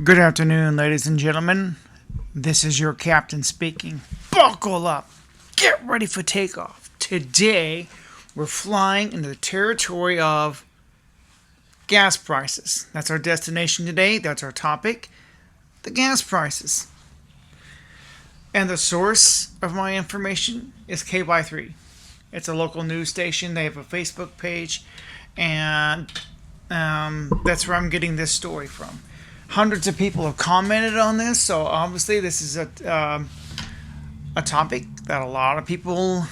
Good afternoon, ladies and gentlemen. This is your captain speaking. Buckle up. Get ready for takeoff. Today, we're flying into the territory of gas prices. That's our destination today. That's our topic. The gas prices. And the source of my information is KY3. It's a local news station. They have a Facebook page. And that's where I'm getting this story from. Hundreds of people have commented on this, so obviously this is a topic that a lot of people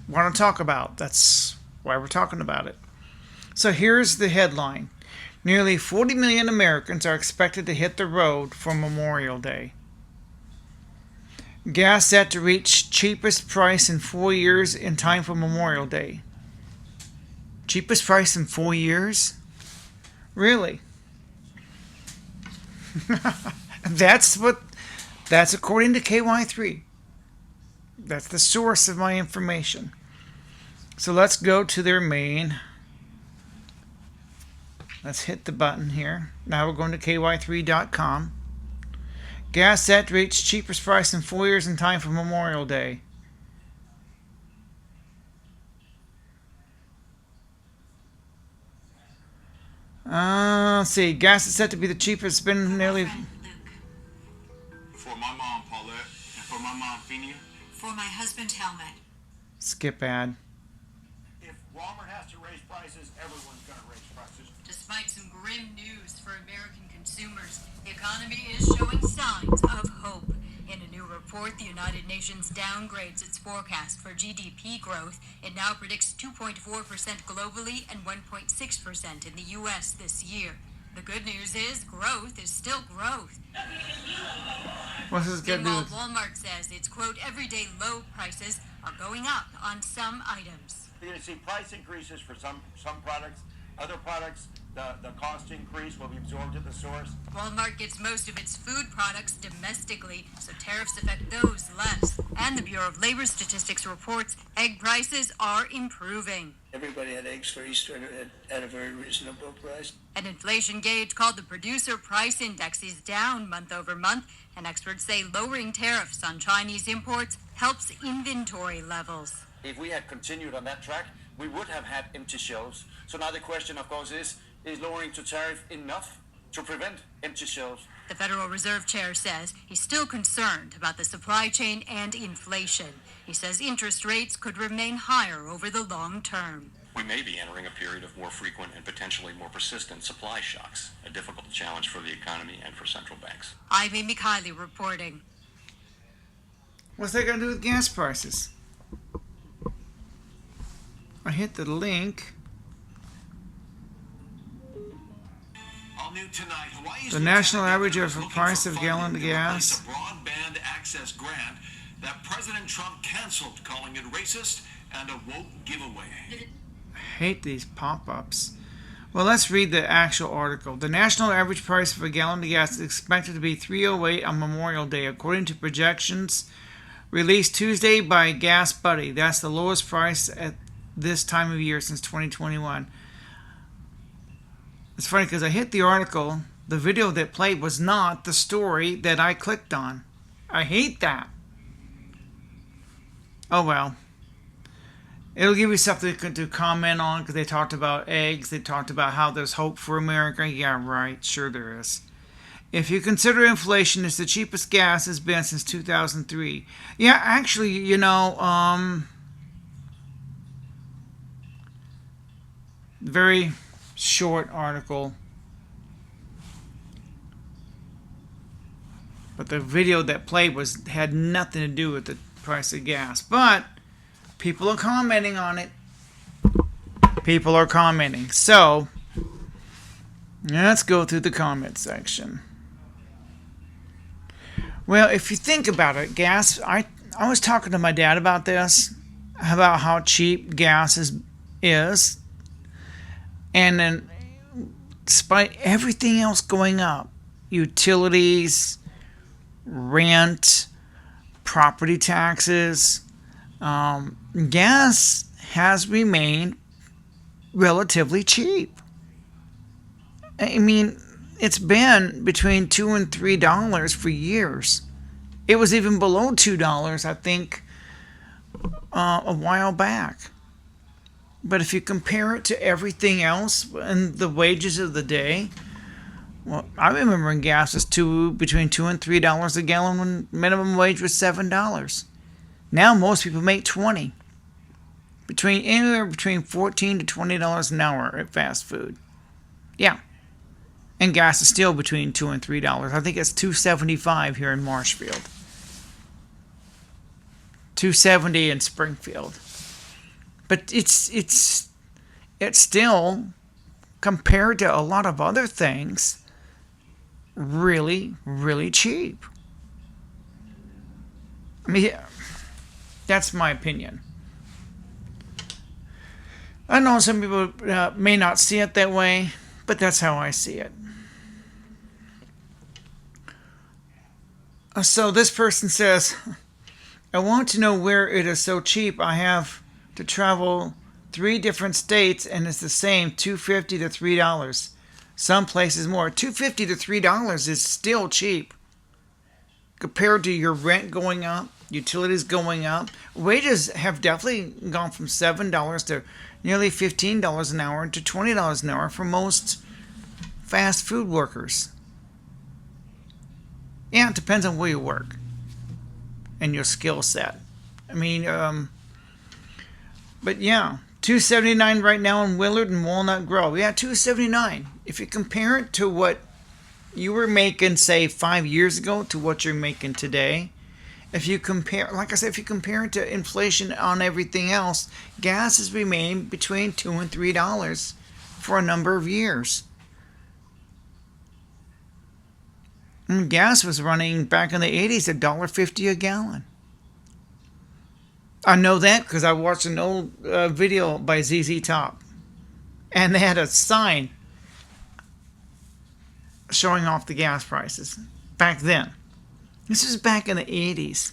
want to talk about. That's why we're talking about it. So here's the headline. Nearly 40 million Americans are expected to hit the road for Memorial Day. Gas set to reach cheapest price in 4 years in time for Memorial Day. Cheapest price in 4 years? Really? That's according to KY3. That's the source of my information. So let's go to their main. Let's hit the button here. Now we're going to KY3.com. Gas set to reach cheapest price in 4 years in time for Memorial Day. Let's see. Gas is set to be the cheapest. It's been nearly... For my mom, Paulette, and for my mom, Phenia. For my husband, Helmet. Skip ad. If Walmart has to raise prices, everyone's going to raise prices. Despite some grim news for American consumers, the economy is showing signs of hope. In a new report, the United Nations downgrades its forecast for GDP growth. It now predicts 2.4% globally and 1.6% in the U.S. this year. The good news is growth is still growth. What's this got to do Meanwhile, with... Walmart says its, quote, everyday low prices are going up on some items. You're going to see price increases for some products. Other products, the cost increase will be absorbed at the source. Walmart gets most of its food products domestically, so tariffs affect those less. And the Bureau of Labor Statistics reports egg prices are improving. Everybody had eggs for Easter at a very reasonable price. An inflation gauge called the Producer Price Index is down month over month, and experts say lowering tariffs on Chinese imports helps inventory levels. If we had continued on that track, we would have had empty shelves. So now the question, of course, is lowering to tariff enough to prevent empty shelves? The Federal Reserve Chair says he's still concerned about the supply chain and inflation. He says interest rates could remain higher over the long term. We may be entering a period of more frequent and potentially more persistent supply shocks, a difficult challenge for the economy and for central banks. I'm Amy Kiley reporting. What's that got to do with gas prices? I hit the link. All new tonight, Hawaii's The national lieutenant average governor of is looking price for of funding gallon of to replace gas. a broadband access grant that President Trump canceled, calling it racist and a woke giveaway. I hate these pop-ups. Well, let's read the actual article. The national average price of a gallon of gas is expected to be $3.08 on Memorial Day, according to projections released Tuesday by Gas Buddy. That's the lowest price at this time of year since 2021. It's funny because I hit the article. The video that played was not the story that I clicked on. I hate that. Oh well. It'll give you something to comment on because they talked about eggs. They talked about how there's hope for America. Yeah, right. Sure there is. If you consider inflation, it's the cheapest gas has been since 2003. Yeah, actually, very short article. But the video that played had nothing to do with the price of gas. But people are commenting on it. People are commenting. So, let's go through the comment section. Well, if you think about it, gas, I was talking to my dad about this, about how cheap gas is. And then, despite everything else going up, utilities, rent, property taxes, gas has remained relatively cheap. I mean, it's been between $2 and $3 for years. It was even below $2, I think, a while back. But if you compare it to everything else and the wages of the day, well, I remember when gas was between $2 and $3 a gallon when minimum wage was $7. Now most people make $20. Anywhere between $14 to $20 an hour at fast food. Yeah. And gas is still between $2 and $3. I think it's $2.75 here in Marshfield. $2.70 in Springfield. But it's still, compared to a lot of other things, really, really cheap. I mean, that's my opinion. I know some people may not see it that way, but that's how I see it. So this person says, I want to know where it is so cheap. I have to travel 3 different states and it's the same, $2.50 to $3. Some places more. $2.50 to $3 is still cheap compared to your rent going up, utilities going up. Wages have definitely gone from $7 to nearly $15 an hour to $20 an hour for most fast food workers. Yeah, it depends on where you work and your skill set. I mean, but yeah, $2.79 right now in Willard and Walnut Grove. Yeah, $2.79. If you compare it to what you were making, say, 5 years ago to what you're making today, if you compare, like I said, if you compare it to inflation on everything else, gas has remained between $2 and $3 for a number of years. And gas was running back in the 80s at $1.50 a gallon. I know that because I watched an old video by ZZ Top. And they had a sign showing off the gas prices back then. This is back in the 80s.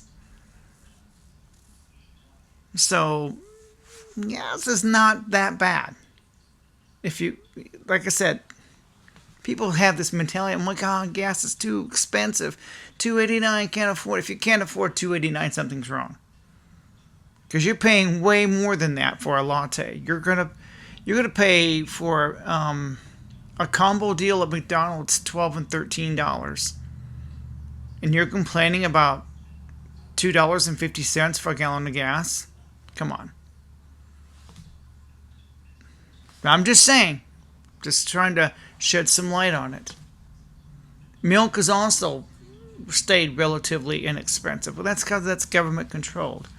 So, gas is not that bad. If you, like I said, people have this mentality, oh my God, gas is too expensive. $2.89, can't afford. If you can't afford $2.89, something's wrong. Because you're paying way more than that for a latte. You're gonna pay for a combo deal at McDonald's $12 and $13. And you're complaining about $2.50 for a gallon of gas? Come on. I'm just saying. Just trying to shed some light on it. Milk has also stayed relatively inexpensive. Well, that's because that's government controlled.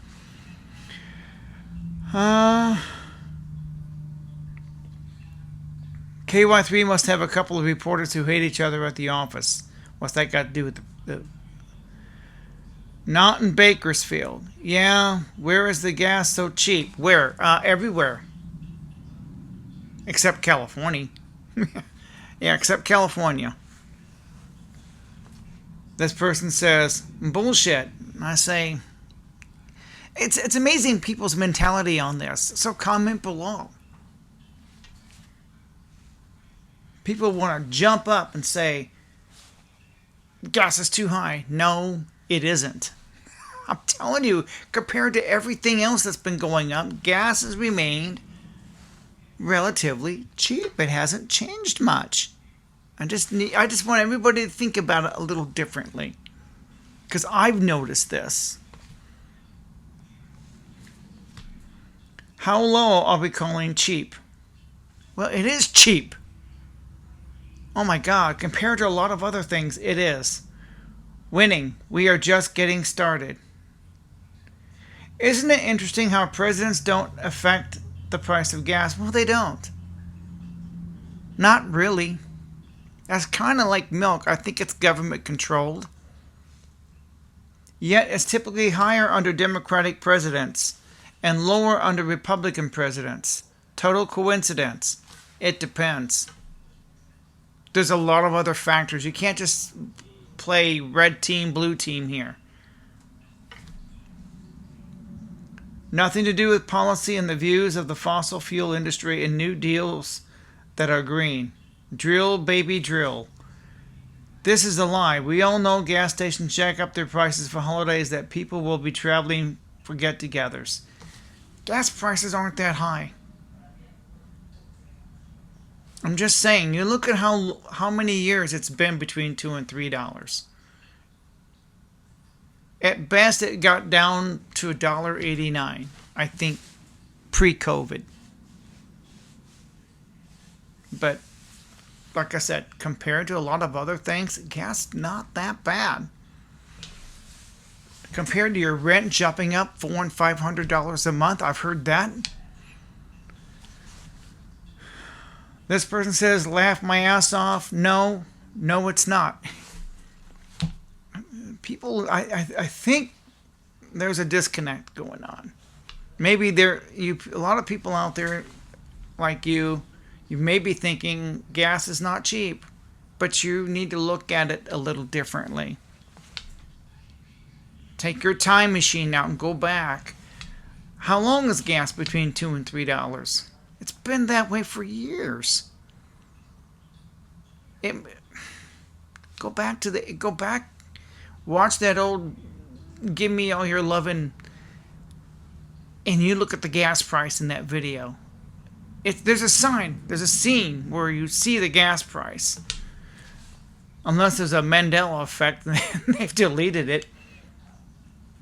KY3 must have a couple of reporters who hate each other at the office. What's that got to do with the Not in Bakersfield. Yeah, where is the gas so cheap? Where? Everywhere. Except California. Yeah, except California. This person says, bullshit. I say, it's amazing people's mentality on this. So comment below. People want to jump up and say, gas is too high. No, it isn't. I'm telling you, compared to everything else that's been going up, gas has remained relatively cheap. It hasn't changed much. I just want everybody to think about it a little differently, because I've noticed this. How low are we calling cheap? Well, it is cheap. Oh my God, compared to a lot of other things, it is. Winning. We are just getting started. Isn't it interesting how presidents don't affect the price of gas? Well, they don't. Not really. That's kind of like milk. I think it's government controlled. Yet it's typically higher under Democratic presidents and lower under Republican presidents. Total coincidence. It depends. There's a lot of other factors. You can't just play red team, blue team here. Nothing to do with policy and the views of the fossil fuel industry and new deals that are green. Drill, baby, drill. This is a lie. We all know gas stations jack up their prices for holidays that people will be traveling for get-togethers. Gas prices aren't that high. I'm just saying, you look at how many years it's been between $2 and $3. At best, it got down to $1.89, I think, pre-COVID. But like I said, compared to a lot of other things, gas not that bad. Compared to your rent jumping up $400 and $500 a month, I've heard that. This person says, laugh my ass off. No, it's not. People, I think there's a disconnect going on. Maybe a lot of people out there like you may be thinking gas is not cheap, but you need to look at it a little differently. Take your time machine out and go back. How long is gas between $2 and $3? It's been that way for years. Go back, watch that old Give Me All Your Lovin', and you look at the gas price in that video. There's a scene where you see the gas price. Unless there's a Mandela effect and they've deleted it,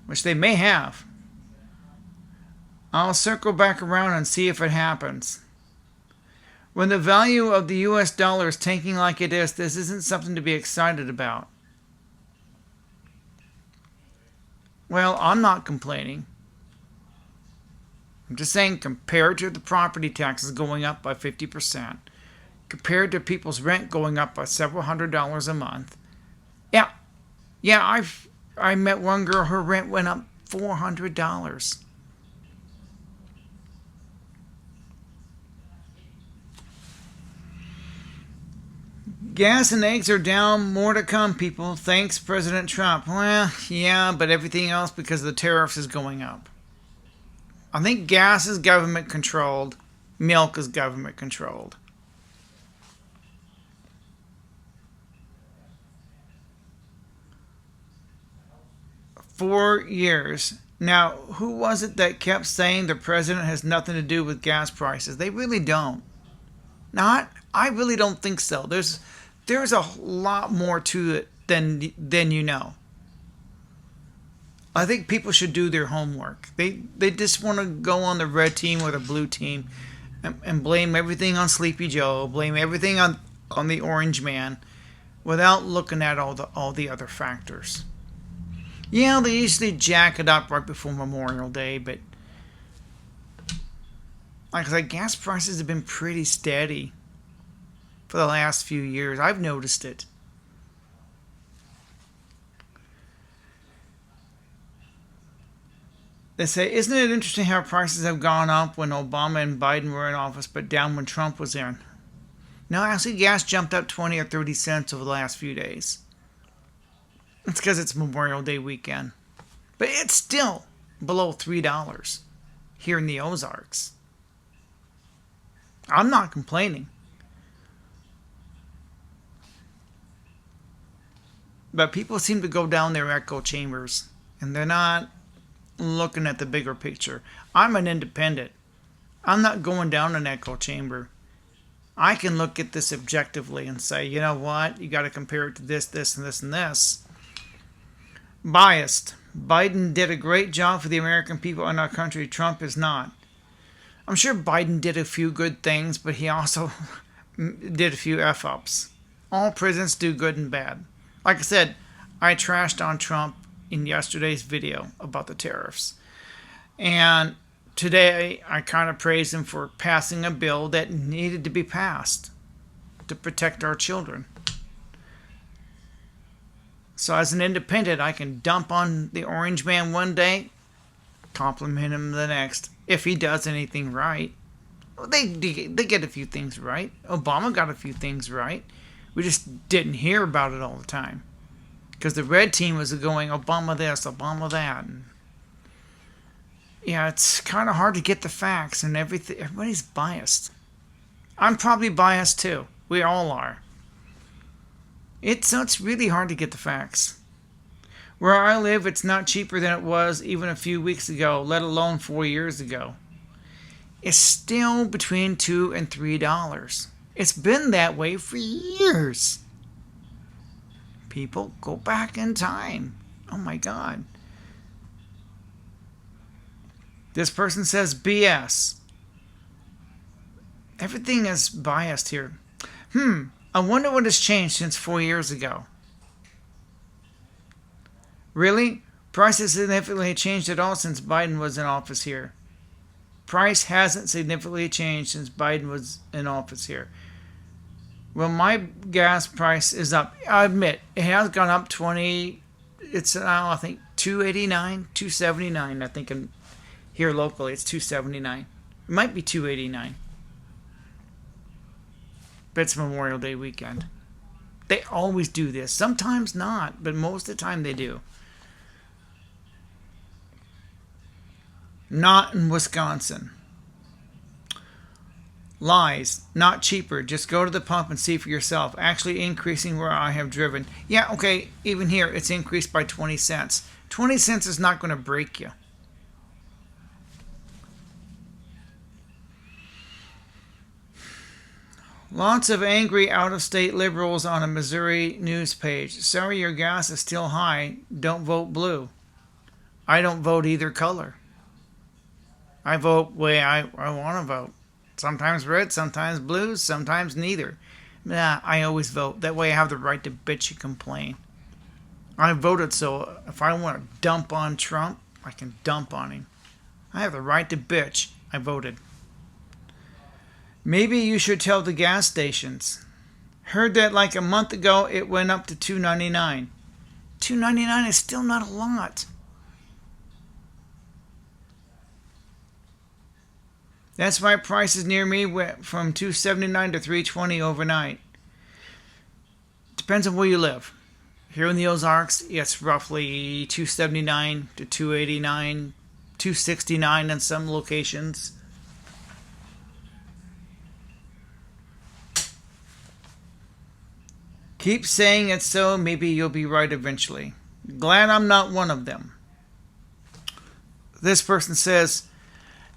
which they may have. I'll circle back around and see if it happens. When the value of the US dollar is tanking like it is, this isn't something to be excited about. Well, I'm not complaining. I'm just saying, compared to the property taxes going up by 50%, compared to people's rent going up by several $100s a month, I met one girl, her rent went up $400. Gas and eggs are down. More to come, people. Thanks, President Trump. Well, yeah, but everything else because of the tariffs is going up. I think gas is government controlled. Milk is government controlled. For years. Now, who was it that kept saying the president has nothing to do with gas prices? They really don't. I really don't think so. There's a lot more to it than you know. I think people should do their homework. They just want to go on the red team or the blue team and blame everything on Sleepy Joe, blame everything on the orange man without looking at all the other factors. Yeah, they usually jack it up right before Memorial Day, but like I said, gas prices have been pretty steady for the last few years. I've noticed it. They say, isn't it interesting how prices have gone up when Obama and Biden were in office, but down when Trump was in? No, actually, gas jumped up 20 or 30 cents over the last few days. It's because it's Memorial Day weekend. But it's still below $3 here in the Ozarks. I'm not complaining. But people seem to go down their echo chambers, and they're not looking at the bigger picture. I'm an independent. I'm not going down an echo chamber. I can look at this objectively and say, you know what? You got to compare it to this, this, and this, and this. Biased. Biden did a great job for the American people in our country. Trump is not. I'm sure Biden did a few good things, but he also did a few F-ups. All presidents do good and bad. Like I said, I trashed on Trump in yesterday's video about the tariffs. And today, I kind of praised him for passing a bill that needed to be passed to protect our children. So as an independent, I can dump on the orange man one day, compliment him the next, if he does anything right. Well, they get a few things right. Obama got a few things right. We just didn't hear about it all the time. Because the red team was going, Obama this, Obama that. And yeah, it's kind of hard to get the facts and everything. Everybody's biased. I'm probably biased too. We all are. It's really hard to get the facts. Where I live, it's not cheaper than it was even a few weeks ago, let alone 4 years ago. It's still between $2 and $3. It's been that way for years. People, go back in time. Oh my God. This person says BS. Everything is biased here. I wonder what has changed since 4 years ago. Really? Prices significantly changed at all since Biden was in office here. Price hasn't significantly changed since Biden was in office here. Well, my gas price is up. I admit, it has gone up 20. It's now, I think, $2.89, $2.79. I think here locally it's $2.79. It might be $2.89. But it's Memorial Day weekend. They always do this. Sometimes not, but most of the time they do. Not in Wisconsin. Lies. Not cheaper. Just go to the pump and see for yourself. Actually increasing where I have driven. Yeah, okay, even here it's increased by 20 cents. 20 cents is not going to break you. Lots of angry out-of-state liberals on a Missouri news page. Sorry, your gas is still high. Don't vote blue. I don't vote either color. I vote the way I want to vote. Sometimes red, sometimes blue, sometimes neither. Nah, I always vote. That way I have the right to bitch and complain. I voted, so if I want to dump on Trump, I can dump on him. I have the right to bitch. I voted. Maybe you should tell the gas stations. Heard that like a month ago it went up to $2.99. $2.99 is still not a lot. That's why prices near me went from $2.79 to $3.20 overnight. Depends on where you live. Here in the Ozarks, it's roughly $2.79 to $2.89, $2.69 in some locations. Keep saying it so, maybe you'll be right eventually. Glad I'm not one of them. This person says,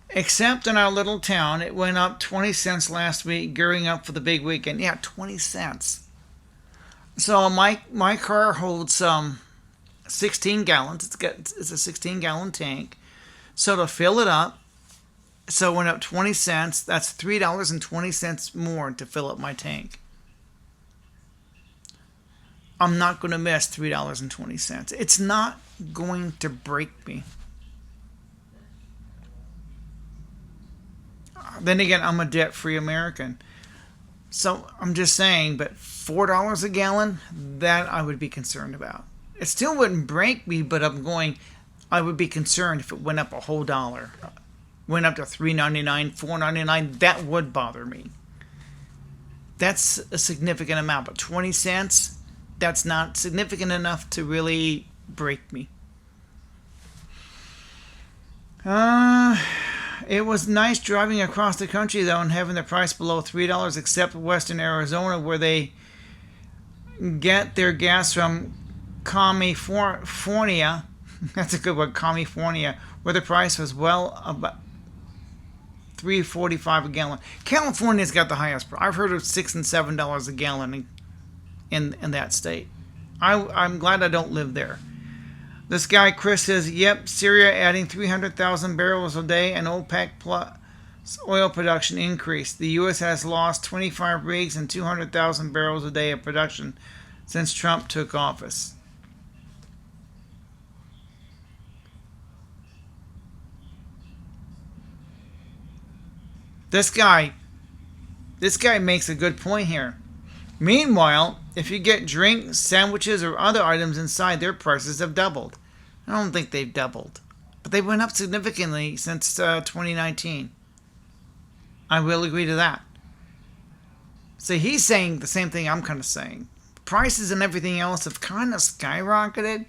except in our little town, it went up 20 cents last week, gearing up for the big weekend. Yeah, 20 cents. So my car holds 16 gallons. It's a 16-gallon tank. So to fill it up, so it went up 20 cents. That's $3.20 more to fill up my tank. I'm not going to miss $3.20. It's not going to break me. Then again, I'm a debt-free American. So I'm just saying, but $4 a gallon, that I would be concerned about. It still wouldn't break me, but I would be concerned if it went up a whole dollar. Went up to $3.99, $4.99, that would bother me. That's a significant amount, but 20 cents, that's not significant enough to really break me. It was nice driving across the country, though, and having the price below $3, except western Arizona, where they get their gas from California. That's a good word, California, where the price was well about $3.45 a gallon. California's got the highest price. I've heard of $6 and $7 a gallon in that state. I'm glad I don't live there. This guy, Chris, says, yep, Syria adding 300,000 barrels a day and OPEC plus oil production increase. The U.S. has lost 25 rigs and 200,000 barrels a day of production since Trump took office. This guy makes a good point here. Meanwhile, if you get drinks, sandwiches, or other items inside, their prices have doubled. I don't think they've doubled, but they went up significantly since 2019. I will agree to that. So he's saying the same thing I'm kind of saying. Prices and everything else have kind of skyrocketed,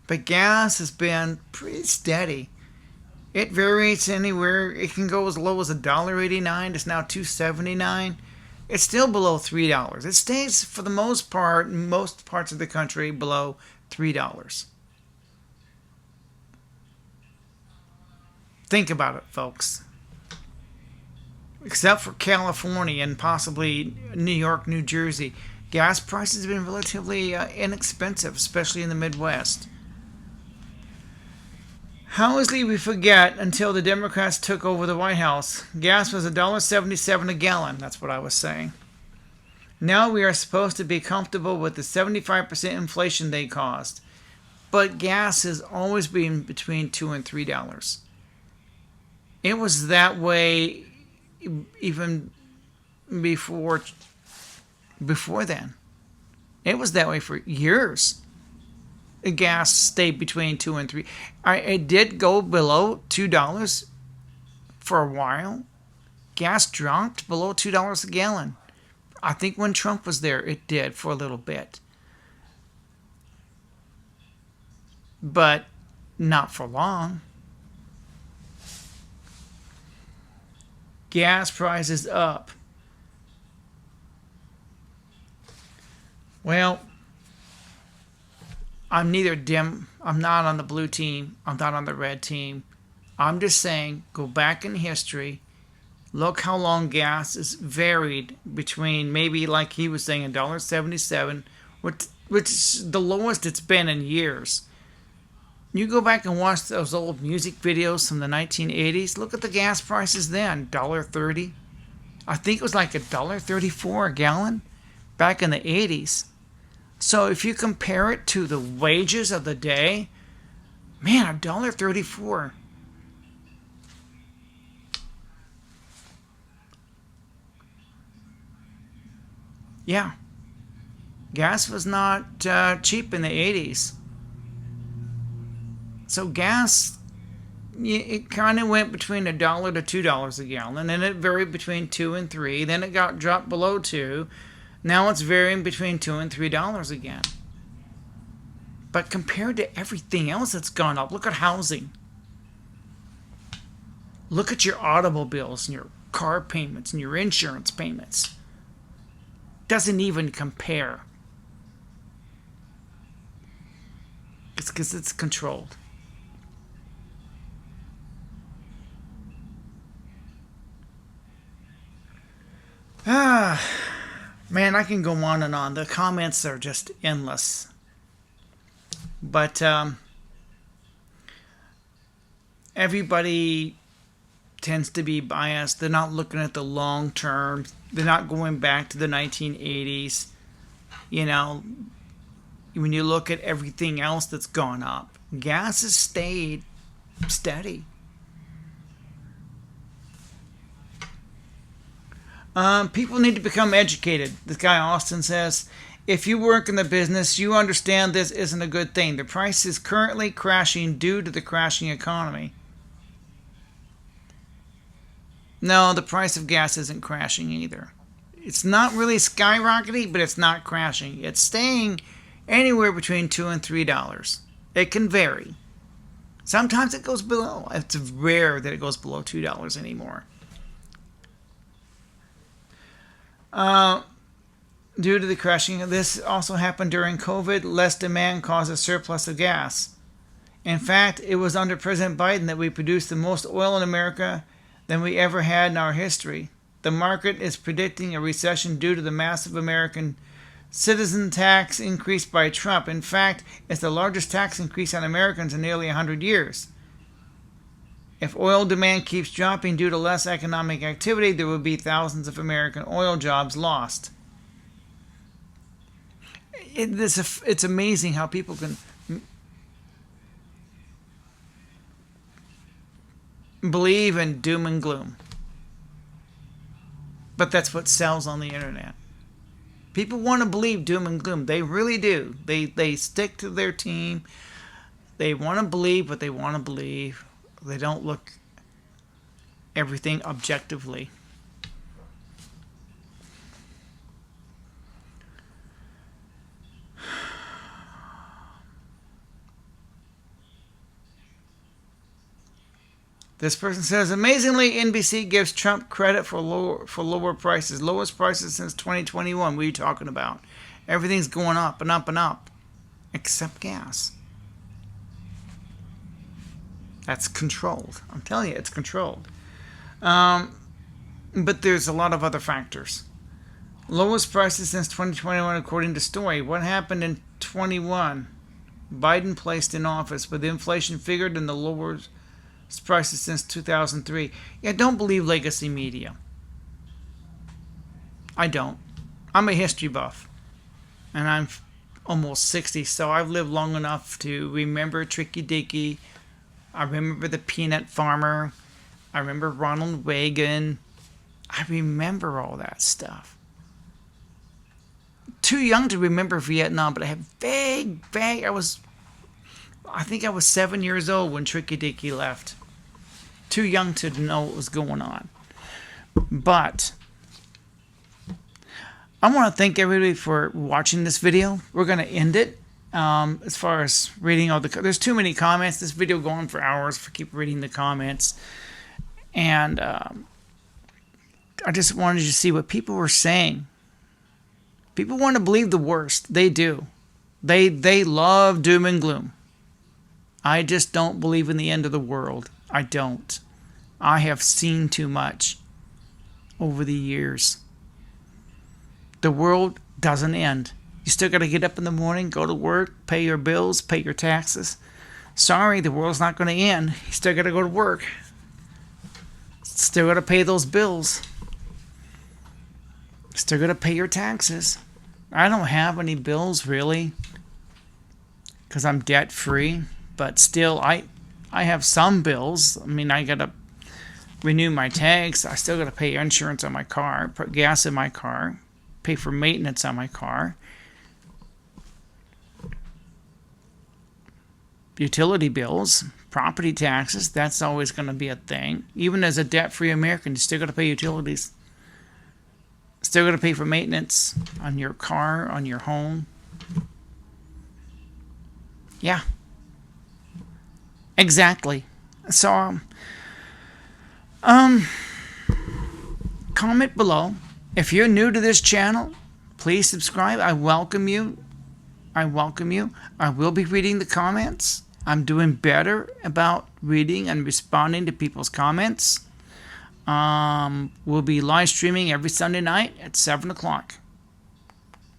but gas has been pretty steady. It varies anywhere. It can go as low as $1.89. It's now $2.79. it's still below $3. It stays, for the most part, in most parts of the country, below $3. Think about it, folks. Except for California and possibly New York, New Jersey, gas prices have been relatively inexpensive, especially in the Midwest. How easily we forget until the Democrats took over the White House. Gas was $1.77 a gallon. That's what I was saying. Now we are supposed to be comfortable with the 75% inflation they caused. But gas has always been between $2 and $3. It was that way even before then. It was that way for years. Gas stayed between $2 and $3. It did go below $2 for a while. Gas dropped below $2 a gallon. I think when Trump was there, it did for a little bit. But not for long. Gas prices up. Well, I'm neither dim. I'm not on the blue team. I'm not on the red team. I'm just saying, go back in history. Look how long gas is varied between, maybe like he was saying, $1.77, which is the lowest it's been in years. You go back and watch those old music videos from the 1980s. Look at the gas prices then, $1.30. I think it was like $1.34 a gallon back in the 80s. So if you compare it to the wages of the day, man, $1.34. Yeah. Gas was not cheap in the 80s. So gas, it kind of went between $1 to $2 a gallon, and then it varied between $2 and $3. Then it got dropped below $2. Now it's varying between $2 and $3 again. But compared to everything else that's gone up, look at housing. Look at your automobiles and your car payments and your insurance payments. Doesn't even compare. It's because it's controlled. Man, I can go on and on. The comments are just endless. But everybody tends to be biased. They're not looking at the long term. They're not going back to the 1980s. You know, when you look at everything else that's gone up, gas has stayed steady. People need to become educated. This guy Austin says, if you work in the business, you understand this isn't a good thing. The price is currently crashing due to the crashing economy. No, the price of gas isn't crashing either. It's not really skyrocketing, but it's not crashing. It's staying anywhere between $2 and $3. It can vary. Sometimes it goes below. It's rare that it goes below $2 anymore. Due to the crashing, this also happened during COVID. Less demand caused a surplus of gas. In fact, it was under President Biden that we produced the most oil in America than we ever had in our history. The market is predicting a recession due to the massive American citizen tax increase by Trump. In fact, it's the largest tax increase on Americans in nearly 100 years. If oil demand keeps dropping due to less economic activity, there will be thousands of American oil jobs lost. It's amazing how people can believe in doom and gloom. But that's what sells on the internet. People want to believe doom and gloom. They really do. They stick to their team. They want to believe what they want to believe. They don't look everything objectively. This person says, amazingly, NBC gives Trump credit for lower prices. Lowest prices since 2021. What are you talking about? Everything's going up and up and up. Except gas. That's controlled. I'm telling you, it's controlled. But there's a lot of other factors. Lowest prices since 2021 according to Story. What happened in 21? Biden placed in office with inflation figured in the lowest prices since 2003. Yeah, don't believe legacy media. I don't. I'm a history buff. And I'm almost 60, so I've lived long enough to remember Tricky Dicky. I remember the peanut farmer. I remember Ronald Reagan. I remember all that stuff. Too young to remember Vietnam, but I have vague. I think I was 7 years old when Tricky Dicky left. Too young to know what was going on. But I want to thank everybody for watching this video. We're going to end it. As far as reading all there's too many comments. This video going for hours if I keep reading the comments. And I just wanted you to see what people were saying. People want to believe the worst. They do. They love doom and gloom. I just don't believe in the end of the world. I don't. I have seen too much over the years. The world doesn't end. You still got to get up in the morning, go to work, pay your bills, pay your taxes. Sorry, the world's not going to end. You still got to go to work. Still got to pay those bills. Still got to pay your taxes. I don't have any bills really because I'm debt free, but still I have some bills. I mean, I got to renew my tags. I still got to pay insurance on my car, put gas in my car, pay for maintenance on my car. Utility bills, property taxes, that's always going to be a thing. Even as a debt-free American, you still got to pay utilities. Still got to pay for maintenance on your car, on your home. Yeah. Exactly. So, comment below. If you're new to this channel, please subscribe. I welcome you. I welcome you. I will be reading the comments. I'm doing better about reading and responding to people's comments. We'll be live streaming every Sunday night at 7 o'clock.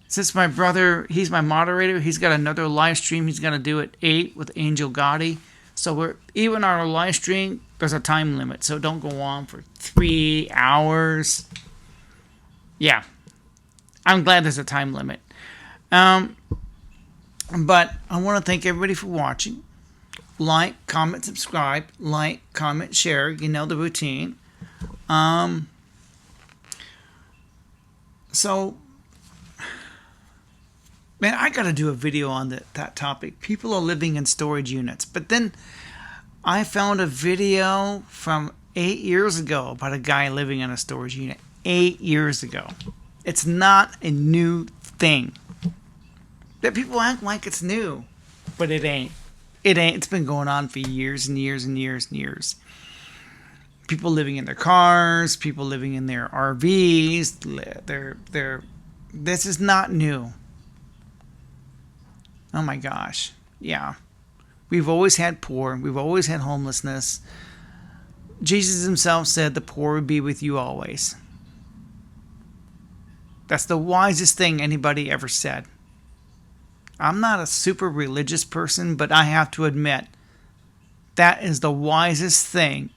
Since my brother, he's my moderator, he's got another live stream he's going to do at 8 with Angel Gotti. So even our live stream, there's a time limit. So don't go on for 3 hours. Yeah. I'm glad there's a time limit. But I want to thank everybody for watching. Like, comment, subscribe. Like, comment, share. You know the routine. So, man, I got to do a video on that topic. People are living in storage units. But then I found a video from 8 years ago about a guy living in a storage unit. 8 years ago. It's not a new thing. That people act like it's new, but it ain't. It ain't. It's been going on for years and years and years and years. People living in their cars, people living in their RVs. This is not new. Oh my gosh. Yeah. We've always had poor. We've always had homelessness. Jesus himself said the poor would be with you always. That's the wisest thing anybody ever said. I'm not a super religious person, but I have to admit that is the wisest thing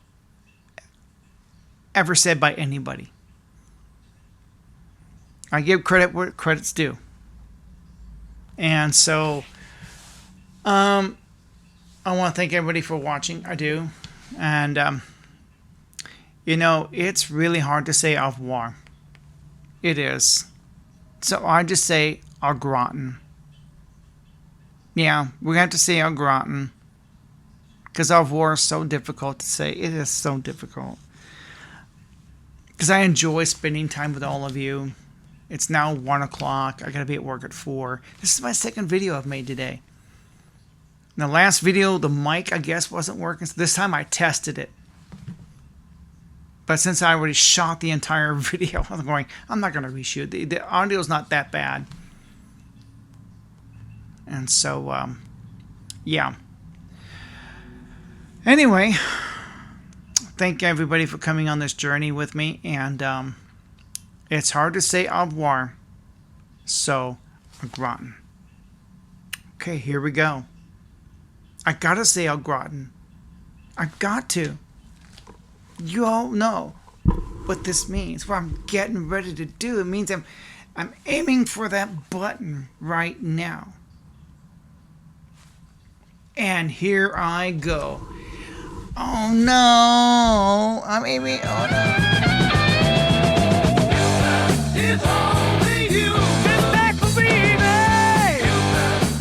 ever said by anybody. I give credit where credit's due. And so I want to thank everybody for watching. I do. And it's really hard to say au revoir. It is. So I just say au gratin. Yeah, we're going to have to say au gratin. Because au revoir is so difficult to say. It is so difficult. Because I enjoy spending time with all of you. It's now 1 o'clock. I got to be at work at 4. This is my second video I've made today. In the last video, the mic, I guess, wasn't working. So this time I tested it. But since I already shot the entire video, I'm going, I'm not going to reshoot. The audio's not that bad. And so, yeah. Anyway, thank everybody for coming on this journey with me. And it's hard to say au revoir. So, au gratin. Okay, here we go. I gotta say au gratin. I got to. You all know what this means. What I'm getting ready to do. It means I'm aiming for that button right now. And here I go. Oh no! I'm aiming. Oh no! It's only you. Get back for me, babe.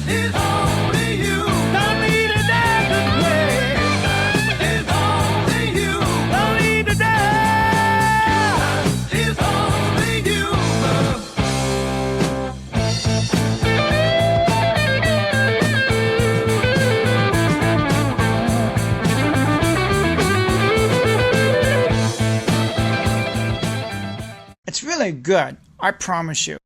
It's only you. Don't need a dance away. It's only you. Don't need a dance. It's only you. It's really good, I promise you.